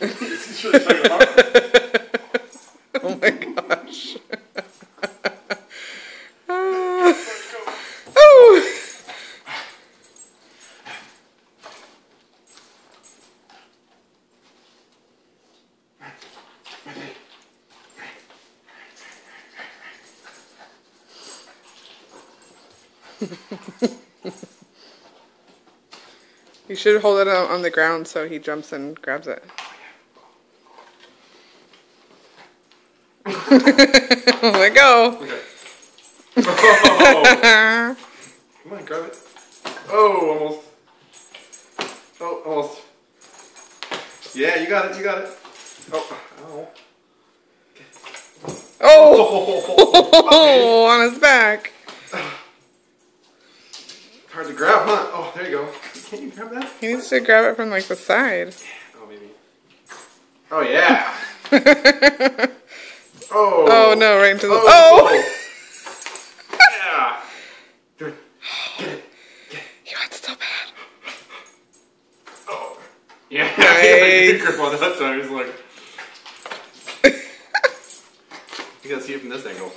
It's really fucking hard. Oh my gosh. You should hold it on the ground so he jumps and grabs it. Let go. Okay. Oh. Come on, grab it. Oh, almost. Oh, almost. Yeah, you got it, you got it. Oh, ow. Oh, on his back. Hard to grab, huh? Oh, there you go. Can't you grab that? He needs to grab it from like the side. Oh, maybe. Oh, yeah. Oh. Oh no, right into the. Oh. Yeah. Get it. Get it. Get it. He wants it so bad. Oh. Yeah. Nice. Grip on that time. He's like. You gotta see it from this angle.